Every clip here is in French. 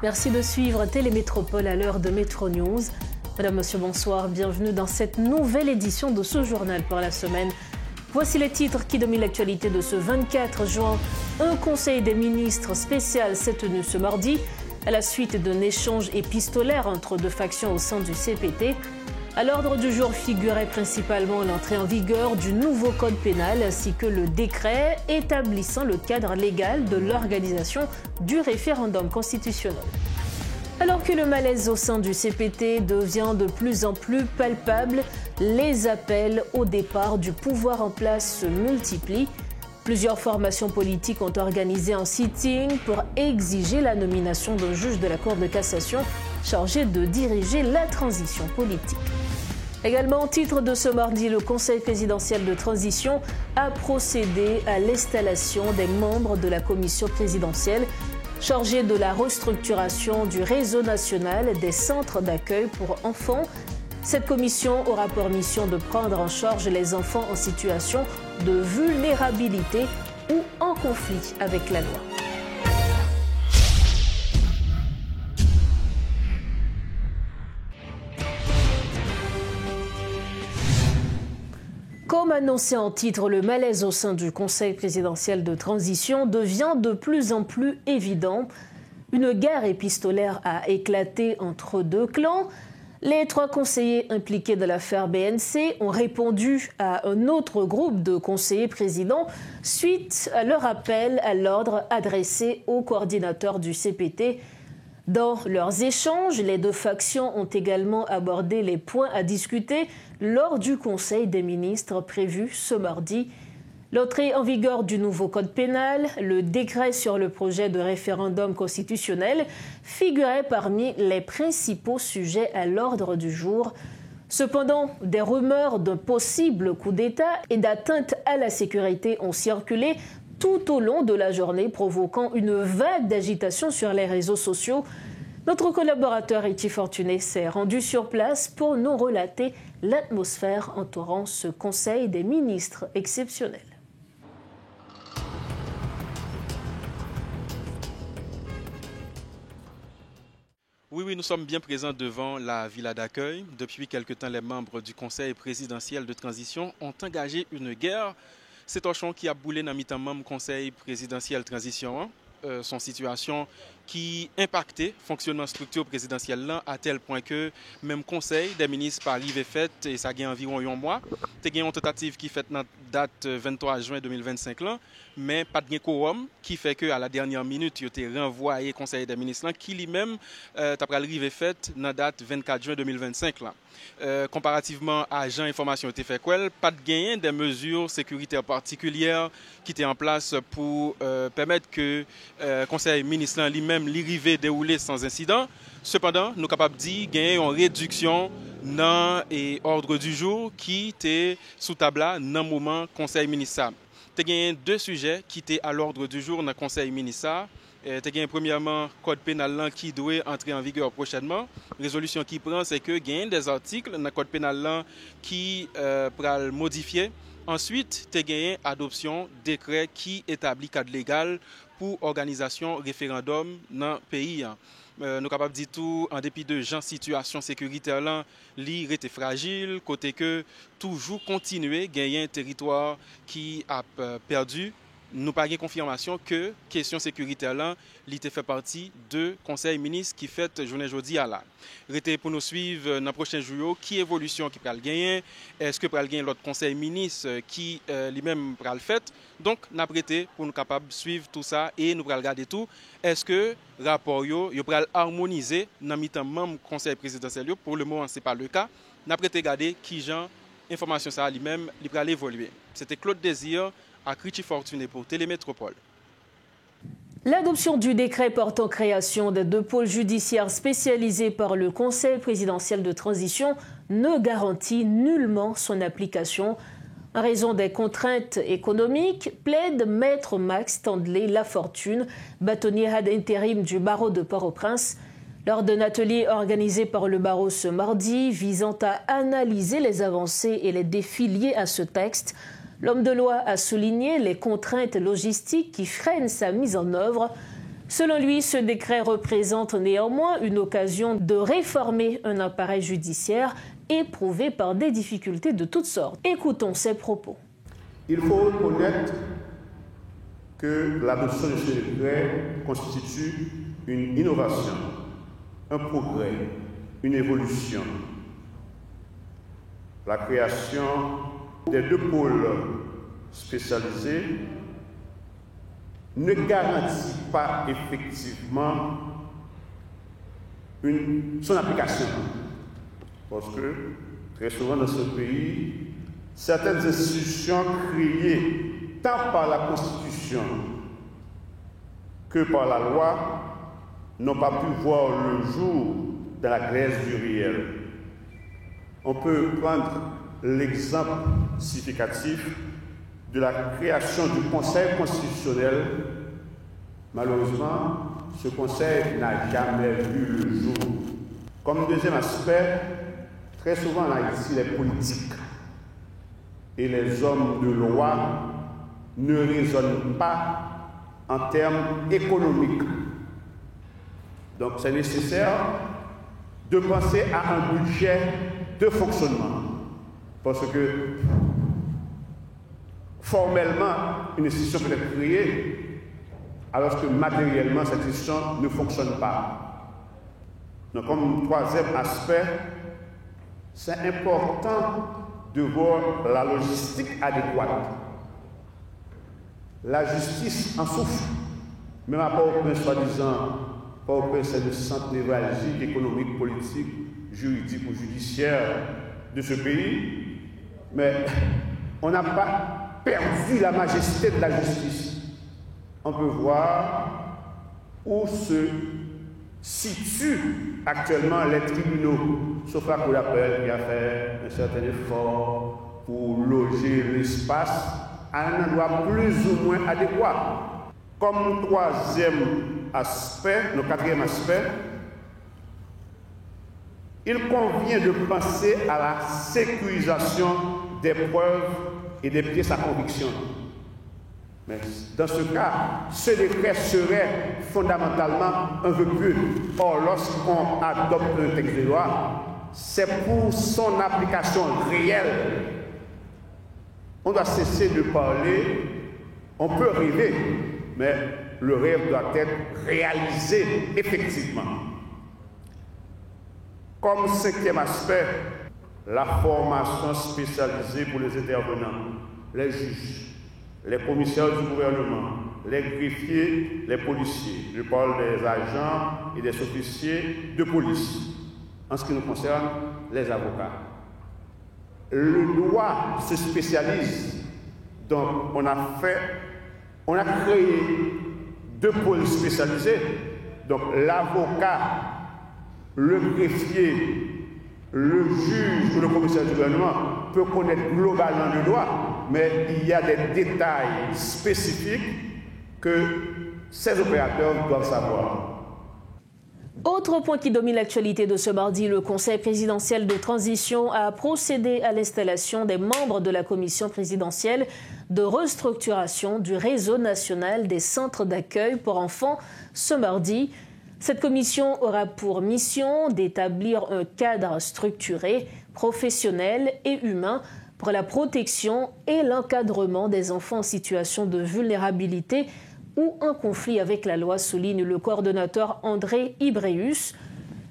Merci de suivre Télémétropole à l'heure de Métro News. Madame, Monsieur, bonsoir. Bienvenue dans cette nouvelle édition de ce journal pour la semaine. Voici les titres qui dominent l'actualité de ce 24 juin. Un conseil des ministres spécial s'est tenu ce mardi à la suite d'un échange épistolaire entre deux factions au sein du CPT. À l'ordre du jour figurait principalement l'entrée en vigueur du nouveau code pénal ainsi que le décret établissant le cadre légal de l'organisation du référendum constitutionnel. Alors que le malaise au sein du CPT devient de plus en plus palpable, les appels au départ du pouvoir en place se multiplient. Plusieurs formations politiques ont organisé un sitting pour exiger la nomination d'un juge de la Cour de cassation chargé de diriger la transition politique. Également, au titre de ce mardi, le Conseil présidentiel de transition a procédé à l'installation des membres de la commission présidentielle chargée de la restructuration du réseau national des centres d'accueil pour enfants. Cette commission aura pour mission de prendre en charge les enfants en situation de vulnérabilité ou en conflit avec la loi. Comme annoncé en titre, le malaise au sein du Conseil présidentiel de transition devient de plus en plus évident. Une guerre épistolaire a éclaté entre deux clans. Les trois conseillers impliqués de l'affaire BNC ont répondu à un autre groupe de conseillers présidents suite à leur appel à l'ordre adressé au coordinateur du CPT. Dans leurs échanges, les deux factions ont également abordé les points à discuter lors du Conseil des ministres prévu ce mardi. L'entrée en vigueur du nouveau code pénal, le décret sur le projet de référendum constitutionnel figuraient parmi les principaux sujets à l'ordre du jour. Cependant, des rumeurs d'un possible coup d'État et d'atteinte à la sécurité ont circulé tout au long de la journée, provoquant une vague d'agitation sur les réseaux sociaux. Notre collaborateur Iti Fortuné s'est rendu sur place pour nous relater l'atmosphère entourant ce Conseil des ministres exceptionnel. Oui, nous sommes bien présents devant la villa d'accueil. Depuis quelque temps, les membres du Conseil présidentiel de transition ont engagé une guerre. C'est Torchon qui a boulé dans le même Conseil présidentiel de transition. Son situation qui impactait le fonctionnement structure présidentielle là, à tel point que même Conseil des ministres par arrivé fait et ça a environ un mois. Il y a une tentative qui fait dans date 23 juin 2025 là, mais pas de quorum qui fait que à la dernière minute il a été renvoyé Conseil des ministres là, qui lui-même après arrivé fait dans date 24 juin 2025 là. Comparativement à Jean Information été fait quoi, pas de gain des mesures sécuritaires particulières qui étaient en place pour permettre que Conseil ministre lui-même l'arrivée déroulée sans incident. Cependant, nous sommes capables de dire qu'il y a une réduction dans l'ordre du jour qui était sous table dans le moment Conseil ministre. Il y a deux sujets qui étaient à l'ordre du jour dans le Conseil ministre. Il y a premièrement code pénal qui doit entrer en vigueur prochainement. La résolution qui prend, c'est que il y a des articles dans le code pénal qui pourraient modifier. Ensuite, il y a adoption décret qui établit cadre légal pour organisation référendum dans le pays. Nous sommes capables de dire tout, en dépit de gens situation sécuritaire là, l'île était fragile, côté que toujours continuer gagner un territoire qui a perdu. Nous n'avons pas confirmation que question sécuritaire là, l'IT fait partie de conseil ministre qui fait journée jeudi à là. Restez pour nous suivre dans les prochains jours qui évolution qui peut le gagner, est-ce que peut le gagner l'autre conseil ministre qui lui-même peut le faire. Donc nous avons prêté pour nous capables de suivre tout ça et nous allons regarder tout. Est-ce que rapport yo peut harmoniser dans le même conseil présidentiel? Pour le moment, ce n'est pas le cas. Nous avons prêté regarder qui genre information ça lui-même il peut évoluer. C'était Claude Désir à Iti Fortuné pour Télémétropole. L'adoption du décret portant création de deux pôles judiciaires spécialisés par le Conseil présidentiel de transition ne garantit nullement son application. En raison des contraintes économiques, plaide Maître Max Tandlé Lafortune, bâtonnier ad intérim du barreau de Port-au-Prince. Lors d'un atelier organisé par le barreau ce mardi visant à analyser les avancées et les défis liés à ce texte, l'homme de loi a souligné les contraintes logistiques qui freinent sa mise en œuvre. Selon lui, ce décret représente néanmoins une occasion de réformer un appareil judiciaire éprouvé par des difficultés de toutes sortes. Écoutons ses propos. Il faut reconnaître que l'adoption de ce décret constitue une innovation, un progrès, une évolution. La création des 2 pôles spécialisés ne garantit pas effectivement son application. Parce que très souvent dans ce pays, certaines institutions créées tant par la Constitution que par la loi n'ont pas pu voir le jour dans la glaise du réel. On peut prendre l'exemple significatif de la création du Conseil constitutionnel. Malheureusement, ce Conseil n'a jamais vu le jour. Comme deuxième aspect, très souvent en Haïti, les politiques et les hommes de loi ne raisonnent pas en termes économiques. Donc c'est nécessaire de penser à un budget de fonctionnement. Parce que formellement, une institution peut être créée, alors que matériellement, cette institution ne fonctionne pas. Donc comme troisième aspect, c'est important de voir la logistique adéquate. La justice en souffre, même à Port-au-Prince, soi-disant, Port-au-Prince c'est le centre névralgique, économique, politique, juridique ou judiciaire de ce pays, mais on n'a pas perdu la majesté de la justice. On peut voir où se situent actuellement les tribunaux, sauf la Cour d'appel qui a fait un certain effort pour loger l'espace à un endroit plus ou moins adéquat. Comme quatrième aspect, il convient de penser à la sécurisation des preuves et des pièces à conviction. Mais dans ce cas, ce décret serait fondamentalement un vœu pieux. Or, lorsqu'on adopte un texte de loi, c'est pour son application réelle. On doit cesser de parler, on peut rêver, mais le rêve doit être réalisé effectivement. Comme cinquième aspect, la formation spécialisée pour les intervenants, les juges, les commissaires du gouvernement, les greffiers, les policiers. Je parle des agents et des officiers de police. En ce qui nous concerne, les avocats. Le droit se spécialise. Donc, on a créé 2 pôles spécialisés. Donc, l'avocat, le greffier, le juge ou le commissaire du gouvernement peut connaître globalement le droit, mais il y a des détails spécifiques que ces opérateurs doivent savoir. Autre point qui domine l'actualité de ce mardi, le Conseil présidentiel de transition a procédé à l'installation des membres de la commission présidentielle de restructuration du réseau national des centres d'accueil pour enfants ce mardi. Cette commission aura pour mission d'établir un cadre structuré, professionnel et humain pour la protection et l'encadrement des enfants en situation de vulnérabilité ou en conflit avec la loi, souligne le coordonnateur André Ibreus.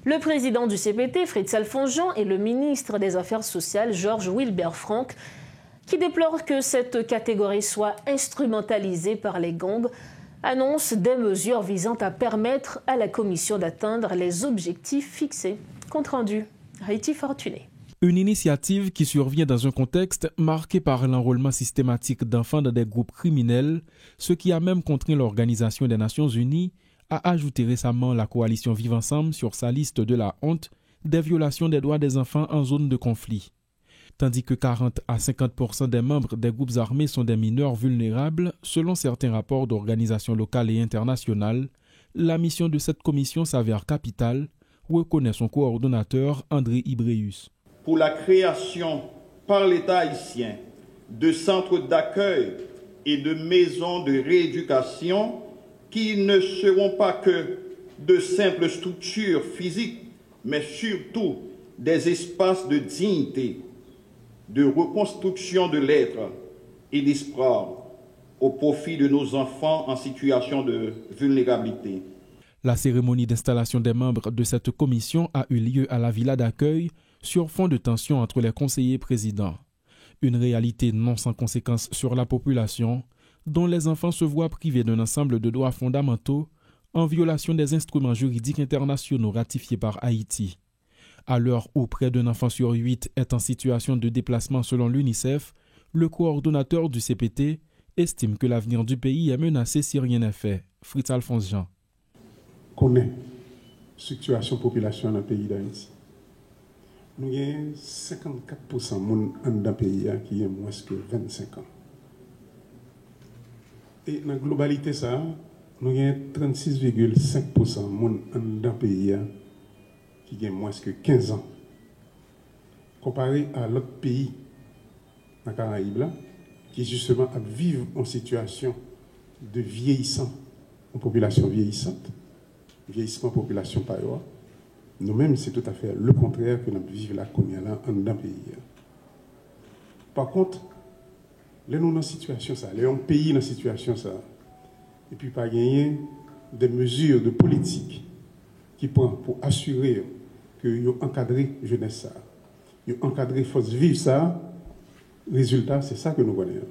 Le président du CPT, Fritz Alfonjean, et le ministre des Affaires sociales, Georges Wilbert Frank, qui déplorent que cette catégorie soit instrumentalisée par les gangs, annoncent des mesures visant à permettre à la commission d'atteindre les objectifs fixés. Compte rendu, Haïti Fortuné. Une initiative qui survient dans un contexte marqué par l'enrôlement systématique d'enfants dans des groupes criminels, ce qui a même contraint l'Organisation des Nations Unies à ajouter récemment la coalition Vivre Ensemble sur sa liste de la honte des violations des droits des enfants en zone de conflit. Tandis que 40 à 50% des membres des groupes armés sont des mineurs vulnérables, selon certains rapports d'organisations locales et internationales, la mission de cette commission s'avère capitale, reconnaît son coordonnateur André Ibreus. Pour la création par l'État haïtien de centres d'accueil et de maisons de rééducation qui ne seront pas que de simples structures physiques, mais surtout des espaces de dignité, de reconstruction de l'être et d'espoir au profit de nos enfants en situation de vulnérabilité. La cérémonie d'installation des membres de cette commission a eu lieu à la villa d'accueil sur fond de tension entre les conseillers présidents. Une réalité non sans conséquences sur la population, dont les enfants se voient privés d'un ensemble de droits fondamentaux en violation des instruments juridiques internationaux ratifiés par Haïti. À l'heure où près d'un enfant sur 8 est en situation de déplacement selon l'UNICEF, le coordonnateur du CPT estime que l'avenir du pays est menacé si rien n'est fait. Fritz Alphonse Jean. Connaît la situation population dans le pays d'Haïti. Nous avons 54% de monde dans le pays qui est moins que 25 ans. Et dans la globalité, nous avons 36,5% de monde dans le pays qui est moins que 15 ans. Comparé à l'autre pays dans les Caraïbes, qui justement vivent en situation de vieillissant, en population vieillissante, vieillissement population par ailleurs. Nous-mêmes, c'est tout à fait le contraire que nous vivons là, comme il y a là, dans le pays. Par contre, là, nous dans cette situation, là, un pays dans cette situation, et puis pas gagner des mesures de politique qui prend pour assurer que vous encadrez la jeunesse, vous encadrez les forces vives, résultat, c'est ça que nous voyons.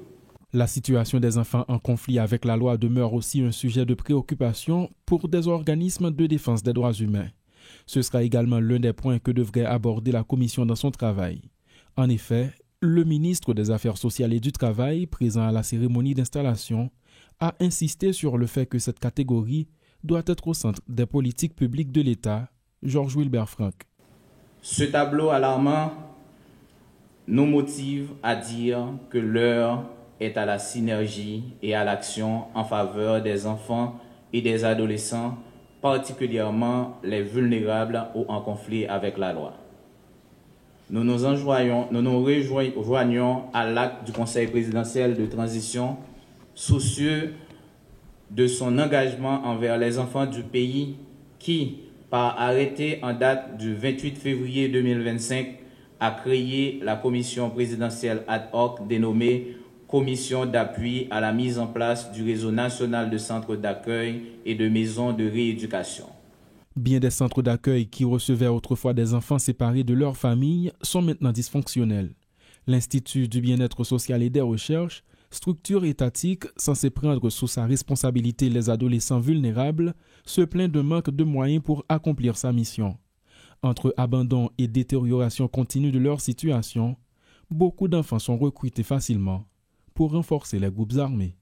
La situation des enfants en conflit avec la loi demeure aussi un sujet de préoccupation pour des organismes de défense des droits humains. Ce sera également l'un des points que devrait aborder la Commission dans son travail. En effet, le ministre des Affaires sociales et du Travail, présent à la cérémonie d'installation, a insisté sur le fait que cette catégorie doit être au centre des politiques publiques de l'État. Georges Wilbert Franck. Ce tableau alarmant nous motive à dire que l'heure est à la synergie et à l'action en faveur des enfants et des adolescents, particulièrement les vulnérables ou en conflit avec la loi. Nous nous rejoignons à l'acte du Conseil présidentiel de transition, soucieux de son engagement envers les enfants du pays qui, par arrêté en date du 28 février 2025, a créé la commission présidentielle ad hoc dénommée Commission d'appui à la mise en place du réseau national de centres d'accueil et de maisons de rééducation. Bien des centres d'accueil qui recevaient autrefois des enfants séparés de leur famille sont maintenant dysfonctionnels. L'Institut du bien-être social et des recherches, structure étatique censée prendre sous sa responsabilité les adolescents vulnérables, se plaint d'un manque de moyens pour accomplir sa mission. Entre abandon et détérioration continue de leur situation, beaucoup d'enfants sont recrutés facilement pour renforcer les groupes armés.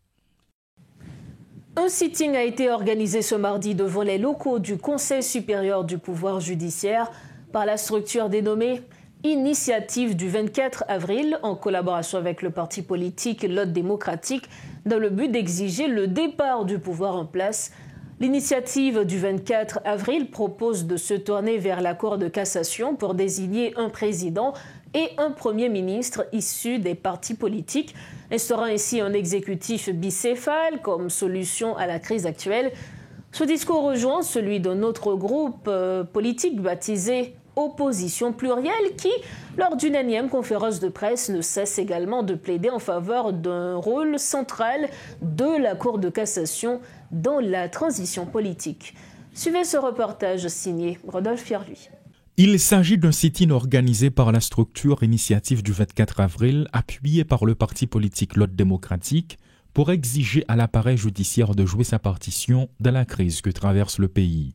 Un sitting a été organisé ce mardi devant les locaux du Conseil supérieur du pouvoir judiciaire par la structure dénommée Initiative du 24 avril en collaboration avec le parti politique Lot démocratique dans le but d'exiger le départ du pouvoir en place. L'initiative du 24 avril propose de se tourner vers la Cour de cassation pour désigner un président et un premier ministre issus des partis politiques, instaurant ainsi un exécutif bicéphale comme solution à la crise actuelle. Ce discours rejoint celui d'un autre groupe politique baptisé Opposition plurielle qui, lors d'une énième conférence de presse, ne cesse également de plaider en faveur d'un rôle central de la Cour de cassation dans la transition politique. Suivez ce reportage signé Rodolphe Fierluy. Il s'agit d'un sit-in organisé par la structure Initiative du 24 avril, appuyée par le parti politique Lot démocratique, pour exiger à l'appareil judiciaire de jouer sa partition dans la crise que traverse le pays.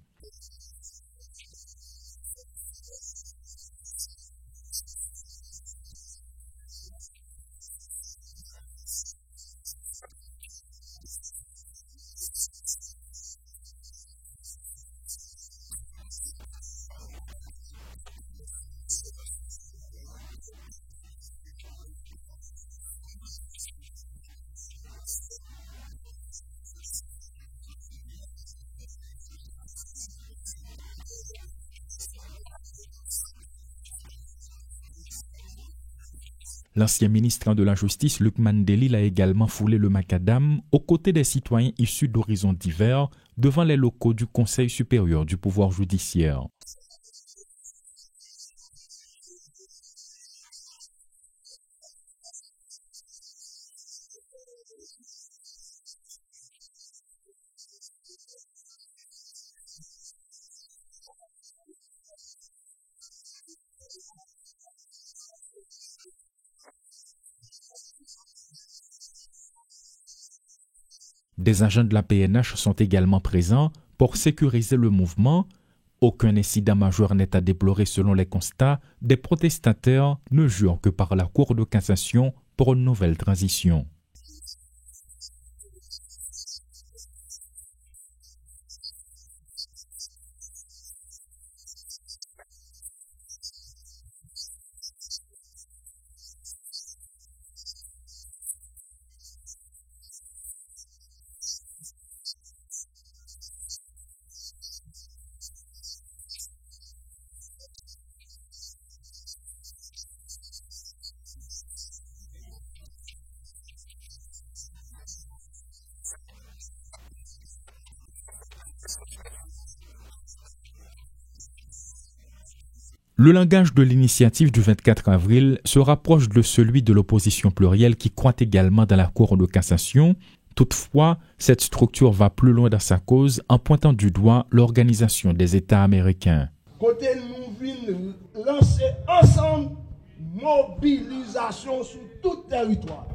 L'ancien ministre de la Justice, Luc Mandeli, a également foulé le macadam aux côtés des citoyens issus d'horizons divers devant les locaux du Conseil supérieur du pouvoir judiciaire. Des agents de la PNH sont également présents pour sécuriser le mouvement. Aucun incident majeur n'est à déplorer selon les constats. Des protestataires ne jurent que par la Cour de cassation pour une nouvelle transition. Le langage de l'initiative du 24 avril se rapproche de celui de l'opposition plurielle qui croit également dans la Cour de cassation. Toutefois, cette structure va plus loin dans sa cause en pointant du doigt l'Organisation des États américains. Côté nous venons lancer ensemble mobilisation sur tout territoire.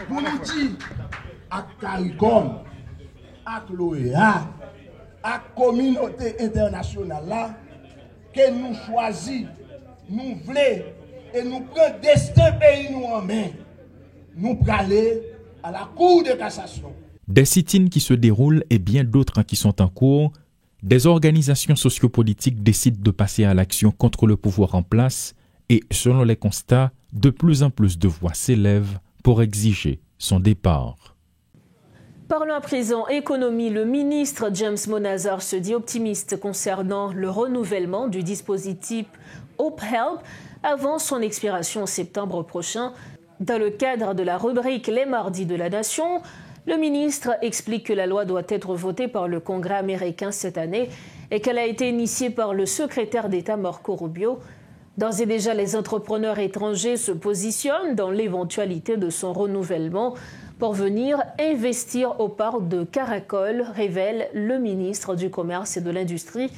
Nous nous disons à CARICOM, à l'OEA, à la communauté internationale là, que nous choisissons, nous voulons et nous prenons destin pays nous en main. Nous pour aller à la Cour de cassation. Des sit-ins qui se déroulent et bien d'autres qui sont en cours, des organisations sociopolitiques décident de passer à l'action contre le pouvoir en place et, selon les constats, de plus en plus de voix s'élèvent pour exiger son départ. Parlons à présent économie. Le ministre James Monazor se dit optimiste concernant le renouvellement du dispositif Hope Help avant son expiration en septembre prochain. Dans le cadre de la rubrique Les Mardis de la Nation, le ministre explique que la loi doit être votée par le Congrès américain cette année et qu'elle a été initiée par le secrétaire d'État Marco Rubio. D'ores et déjà, les entrepreneurs étrangers se positionnent dans l'éventualité de son renouvellement pour venir investir au parc de Caracol, révèle le ministre du Commerce et de l'Industrie.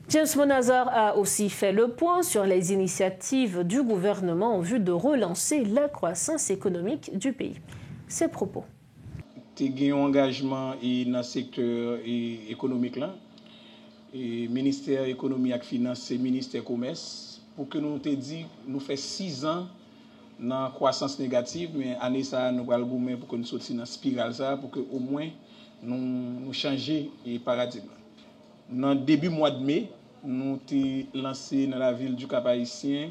James Monazor a aussi fait le point sur les initiatives du gouvernement en vue de relancer la croissance économique du pays. Ses propos. Tu as un engagement dans le secteur économique, là. Et ministère de l'économie et des finances et ministère du commerce, pour que nous te dit, nous faisons 6 ans dans la croissance négative, mais année ça, nous allons gommer pour que nous sortions dans la spirale, ça, pour que au moins nous changions le paradigme. Dans le début mois de mai, nous avons lancé dans la ville du Cap-Haïtien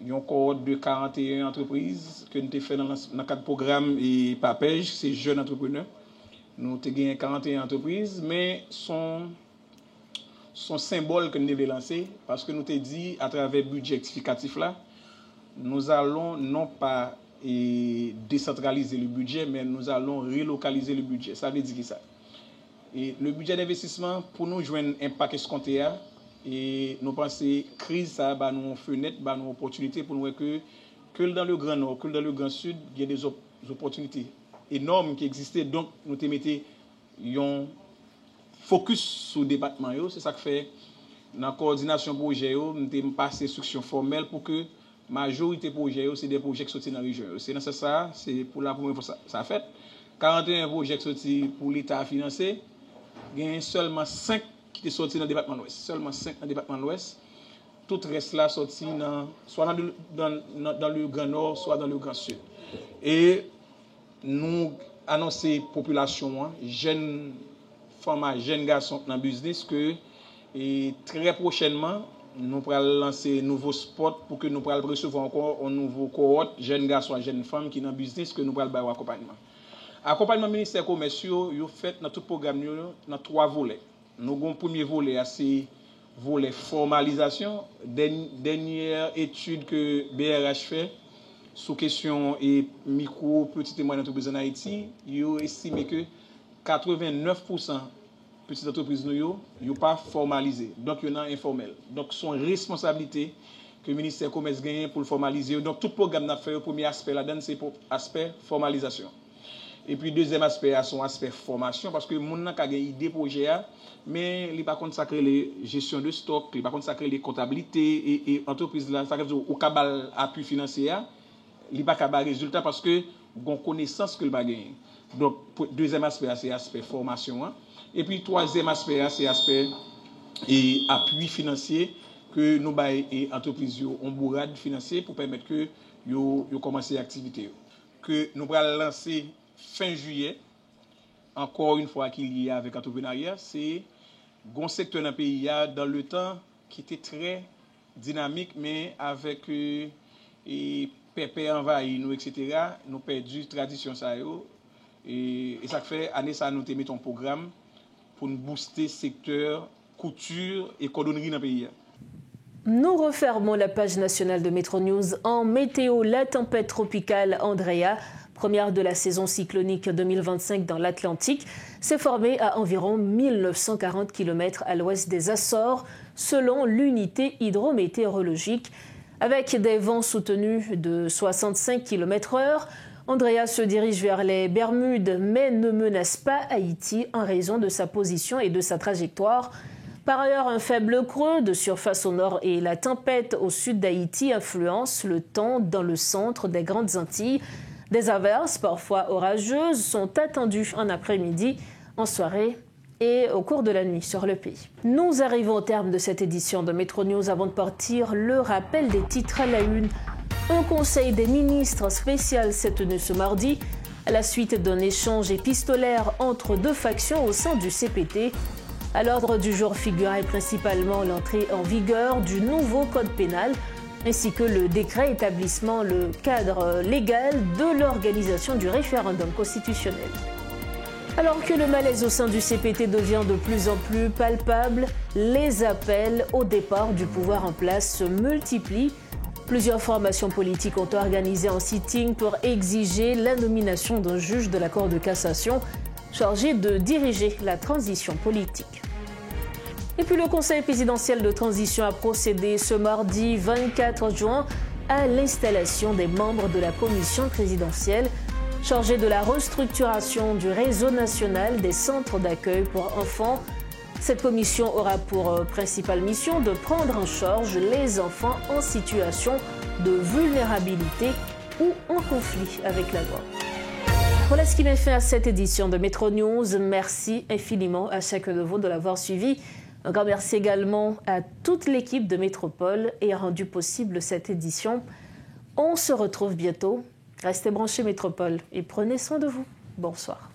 une cohorte de 41 entreprises que nous avons fait dans le cadre du programme et PAPEJ, c'est jeunes entrepreneurs. Nous avons gagné 41 entreprises, mais son symbole que nous devons lancer, parce que nous avons dit à travers le budget rectificatif là, nous allons non pas décentraliser le budget, mais nous allons relocaliser le budget. Ça veut dire ça. Et le budget d'investissement, pour nous joindre un paquet escompté, et nous pensons que la crise, ça va nous une fenêtre, va nous opportunité pour nous voir que dans le Grand Nord, que dans le Grand Sud, il y a des opportunités énormes qui existaient. Donc, nous te mettons un focus sur le département. C'est ça que fait dans la coordination projet, nous avons passé instruction formelle pour que la majorité des projets, c'est des projets qui sont dans la région. C'est nécessaire, c'est pour la première fois ça fait. 41 projets qui sont pour l'État à financer. Il y a seulement 5 qui sont sortis dans le département de l'Ouest. Seulement 5 dans le département de l'Ouest. Tout le reste là sorti soit dans le Grand Nord, soit dans le Grand Sud. Et nous annonçons la population, jeunes femmes, jeunes garçons dans le business, que très prochainement, nous allons lancer un nouveau spot pour que nous puissions recevoir encore un nouveau cohorte, jeunes garçons et jeunes femmes qui sont dans le business, que nous allons faire accompagnement. Accompagnement ministère commercial, il fait dans tout programme dans 3 volets. Nous avons un premier volet, c'est volet formalisation, dernière étude que BRH fait sous question et micro, petites et moyennes entreprises en Haïti, ils ont estimé que 89% petites entreprises ne sont pas formalisées. Donc, il y en a informel. Donc, son responsabilité que le ministère du Commerce gagne pour le formaliser. Donc, tout programme n'a fait, le premier aspect là-dedans, c'est pour l'aspect formalisation. Et puis, deuxième aspect, c'est son aspect formation, parce que le monde n'a pas une idée projet, mais il n'est pas consacré les gestion de stock, il n'est pas consacré les comptabilités et entreprises là, ça veut dire au cabal appui financier, il n'est pas capable de résultat parce que on connaissance que le bagage. Donc, deuxième aspect, c'est l'aspect formation. Et puis, troisième aspect, c'est l'aspect appui financier que nos entreprises ont bourrade financier pour permettre que yo commencer l'activité. Que nous allons lancer fin juillet, encore une fois qu'il y a avec l'entrepreneuriat, c'est un secteur dans le pays dans le temps qui était très dynamique, mais avec pépé envahi nous, etc., nous perdu tradition ça et ça fait année ça nous mettons un programme pour nous booster secteur couture et cordonnerie dans le pays. Nous refermons la page nationale de Metro News en météo. La tempête tropicale Andrea, première de la saison cyclonique 2025 dans l'Atlantique, s'est formée à environ 1940 km à l'ouest des Açores, selon l'unité hydrométéorologique. Avec des vents soutenus de 65 km/h, Andrea se dirige vers les Bermudes, mais ne menace pas Haïti en raison de sa position et de sa trajectoire. Par ailleurs, un faible creux de surface au nord et la tempête au sud d'Haïti influencent le temps dans le centre des Grandes Antilles. Des averses, parfois orageuses, sont attendues en après-midi, en soirée et au cours de la nuit sur le pays. Nous arrivons au terme de cette édition de Metro News. Avant de partir, le rappel des titres à la une. Un conseil des ministres spécial s'est tenu ce mardi à la suite d'un échange épistolaire entre deux factions au sein du CPT. À l'ordre du jour figurait principalement l'entrée en vigueur du nouveau code pénal ainsi que le décret établissant le cadre légal de l'organisation du référendum constitutionnel. Alors que le malaise au sein du CPT devient de plus en plus palpable, les appels au départ du pouvoir en place se multiplient. Plusieurs formations politiques ont organisé un sitting pour exiger la nomination d'un juge de la Cour de cassation chargé de diriger la transition politique. Et puis le Conseil présidentiel de transition a procédé ce mardi 24 juin à l'installation des membres de la commission présidentielle chargée de la restructuration du réseau national des centres d'accueil pour enfants. Cette commission aura pour principale mission de prendre en charge les enfants en situation de vulnérabilité ou en conflit avec la loi. Voilà ce qui met fin à cette édition de Metro News. Merci infiniment à chacun de vous de l'avoir suivi. Un grand merci également à toute l'équipe de Métropole ayant rendu possible cette édition. On se retrouve bientôt. Restez branchés Métropole et prenez soin de vous. Bonsoir.